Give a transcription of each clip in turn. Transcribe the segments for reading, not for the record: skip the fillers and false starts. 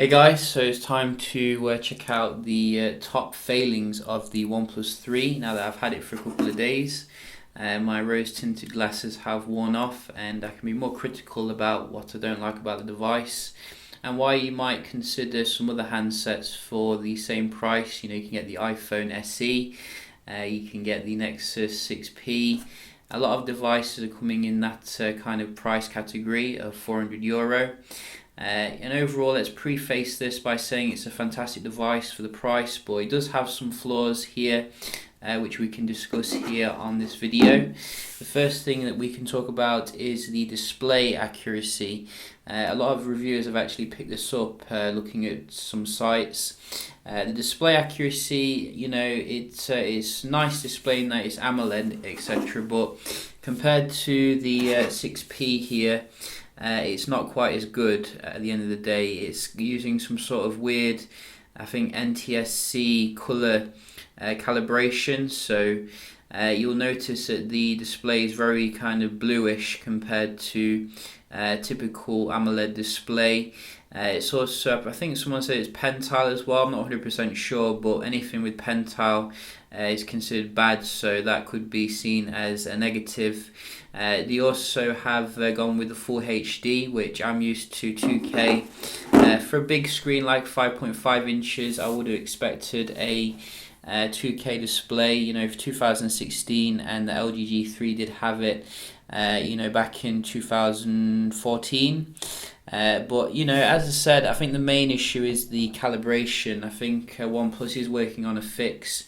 Hey guys, so it's time to check out the top failings of the OnePlus 3 now that I've had it for a couple of days. My rose tinted glasses have worn off and I can be more critical about what I don't like about the device and why you might consider some other handsets for the same price. You can get the iPhone SE, you can get the Nexus 6P. A lot of devices are coming in that kind of price category of €400. And overall, let's preface this by saying it's a fantastic device for the price, but it does have some flaws here, which we can discuss here on this video. The first thing that we can talk about is the display accuracy. A lot of reviewers have actually picked this up looking at some sites. The display accuracy, it's nice displaying that it's AMOLED, etc. But compared to the 6P here, it's not quite as good at the end of the day. It's using some sort of weird, I think, NTSC color calibration. So you'll notice that the display is very kind of bluish compared to typical AMOLED display. It's also, I think someone said it's pentile as well. I'm not 100% sure, but anything with pentile is considered bad, so that could be seen as a negative. They also have gone with the full HD, which I'm used to 2K. For a big screen like 5.5 inches, I would have expected a 2K display, for 2016, and the LG G3 did have it, back in 2014. But as I said, I think the main issue is the calibration. I think OnePlus is working on a fix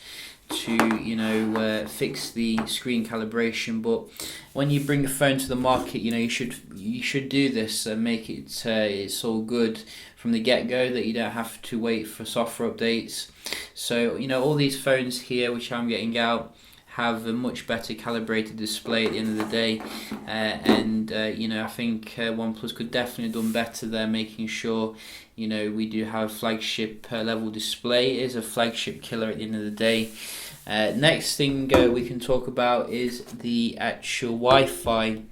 to fix the screen calibration, but when you bring a phone to the market, you should do this and make it it's all good from the get-go, that you don't have to wait for software updates. So all these phones here which I'm getting out have a much better calibrated display at the end of the day, and I think OnePlus could definitely have done better there, making sure we do have flagship level display. It is a flagship killer at the end of the day. Next thing we can talk about is the actual Wi-Fi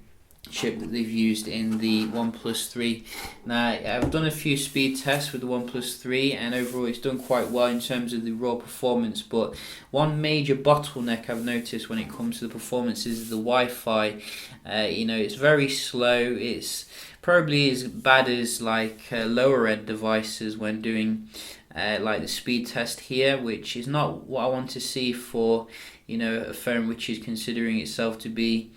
chip that they've used in the OnePlus 3. Now, I've done a few speed tests with the OnePlus 3 and overall it's done quite well in terms of the raw performance, but one major bottleneck I've noticed when it comes to the performance is the Wi-Fi. It's very slow. It's probably as bad as like lower end devices when doing like the speed test here, which is not what I want to see for a phone which is considering itself to be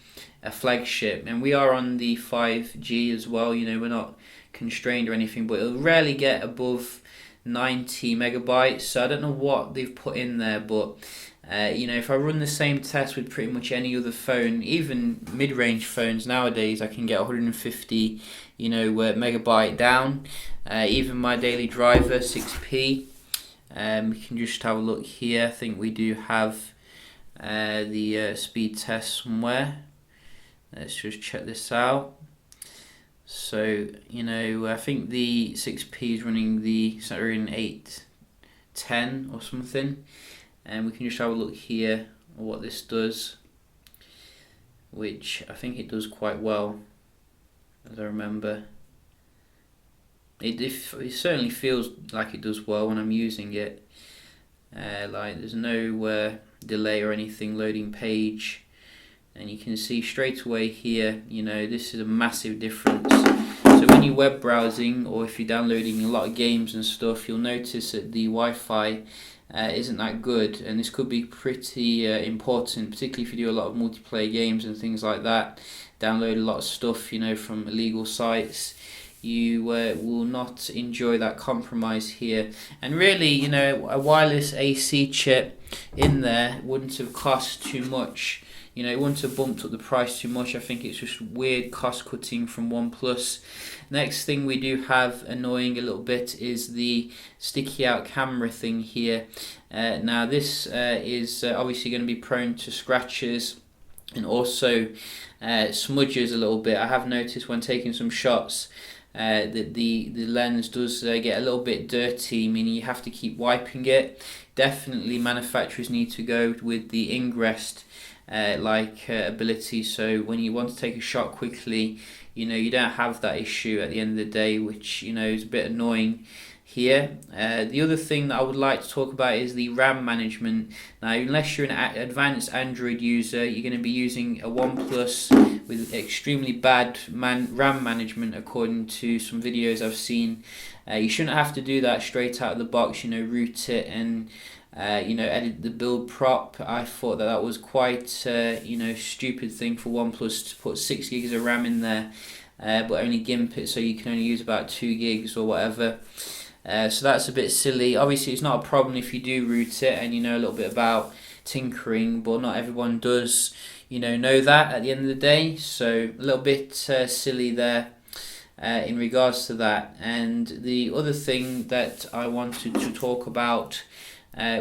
a flagship. And we are on the 5G as well, we're not constrained or anything, but it'll rarely get above 90 megabytes, so I don't know what they've put in there, but if I run the same test with pretty much any other phone, even mid-range phones nowadays, I can get 150 megabyte down. Even my daily driver 6P, we can just have a look here. I think we do have the speed test somewhere. Let's just check this out. So I think the 6P is running the Saturn 810 or something, and we can just have a look here at what this does, which I think it does quite well, as I remember. It certainly feels like it does well when I'm using it. Like there's no delay or anything loading page, and you can see straight away here, this is a massive difference. So when you're web browsing or if you're downloading a lot of games and stuff, you'll notice that the Wi-Fi isn't that good, and this could be pretty important, particularly if you do a lot of multiplayer games and things like that, download a lot of stuff from illegal sites. You will not enjoy that compromise here. And really, a wireless AC chip in there wouldn't have cost too much. It wouldn't have bumped up the price too much. I think it's just weird cost cutting from OnePlus. Next thing we do have annoying a little bit is the sticky out camera thing here. Now this is obviously going to be prone to scratches and also smudges a little bit. I have noticed when taking some shots that the lens does get a little bit dirty, meaning you have to keep wiping it. Definitely manufacturers need to go with the ingress ability, so when you want to take a shot quickly, you don't have that issue at the end of the day, which is a bit annoying here. The other thing that I would like to talk about is the RAM management. Now, unless you're an advanced Android user, you're going to be using a OnePlus with extremely bad RAM management, according to some videos I've seen. You shouldn't have to do that straight out of the box, root it and edit the build prop. I thought that was quite stupid thing for OnePlus to put 6 gigs of RAM in there, but only gimp it so you can only use about 2 gigs or whatever. So that's a bit silly. Obviously, it's not a problem if you do root it and you know a little bit about tinkering, but not everyone does know that at the end of the day. So a little bit silly there in regards to that. And the other thing that I wanted to talk about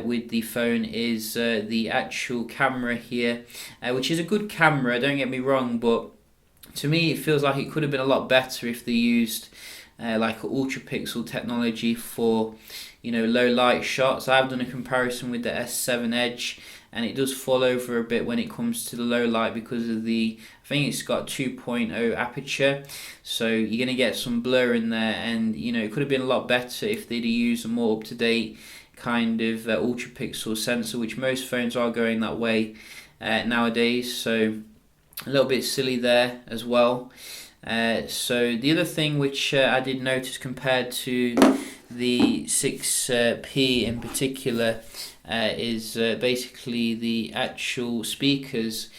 with the phone is the actual camera here, which is a good camera, don't get me wrong, but to me it feels like it could have been a lot better if they used like ultra pixel technology for low light shots. I've done a comparison with the S7 Edge, and it does fall over a bit when it comes to the low light because of I think it's got 2.0 aperture, so you're going to get some blur in there, and it could have been a lot better if they'd used a more up-to-date kind of ultra pixel sensor, which most phones are going that way nowadays. So a little bit silly there as well. So the other thing which I did notice compared to the 6P in particular is basically the actual speakers,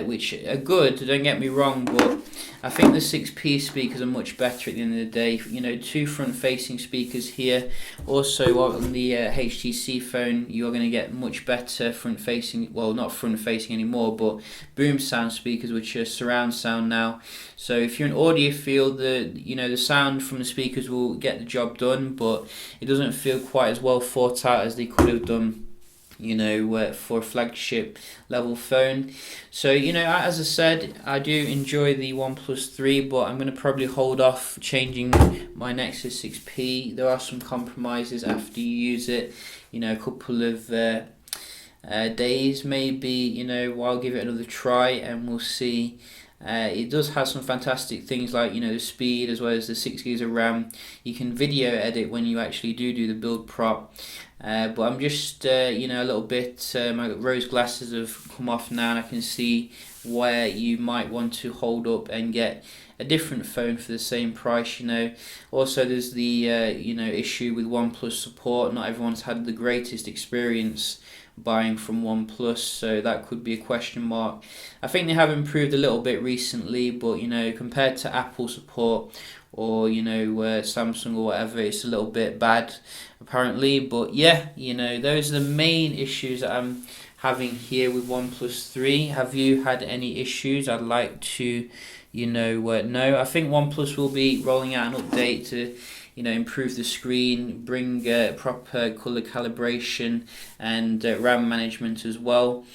which are good, don't get me wrong, but I think the 6P speakers are much better at the end of the day. 2 front-facing speakers here. Also on the HTC phone, you're going to get much better front-facing, well, not front-facing anymore, but boom sound speakers, which are surround sound now. So if you're an audiophile, the sound from the speakers will get the job done, but it doesn't feel quite as well thought out as they could have done for a flagship level phone. So as I said, I do enjoy the OnePlus 3, but I'm going to probably hold off changing my Nexus 6P. There are some compromises after you use it, a couple of days maybe. I'll give it another try and we'll see. It does have some fantastic things like the speed, as well as the 6 gigs of RAM. You can video edit when you actually do the build prop. But I'm just a little bit, my rose glasses have come off now, and I can see where you might want to hold up and get a different phone for the same price. Also there's the issue with OnePlus support. Not everyone's had the greatest experience buying from OnePlus, so that could be a question mark. I think they have improved a little bit recently, but compared to Apple support or Samsung or whatever, it's a little bit bad apparently. But yeah, those are the main issues that I'm having here with OnePlus 3. Have you had any issues? I'd like to know. I think OnePlus will be rolling out an update to improve the screen, bring proper color calibration and RAM management as well.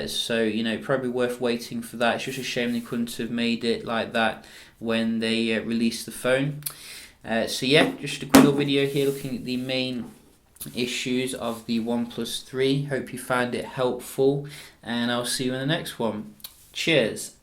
So probably worth waiting for that. It's just a shame they couldn't have made it like that when they released the phone. So yeah, just a quick little video here looking at the main issues of the OnePlus 3. Hope you found it helpful, and I'll see you in the next one. Cheers.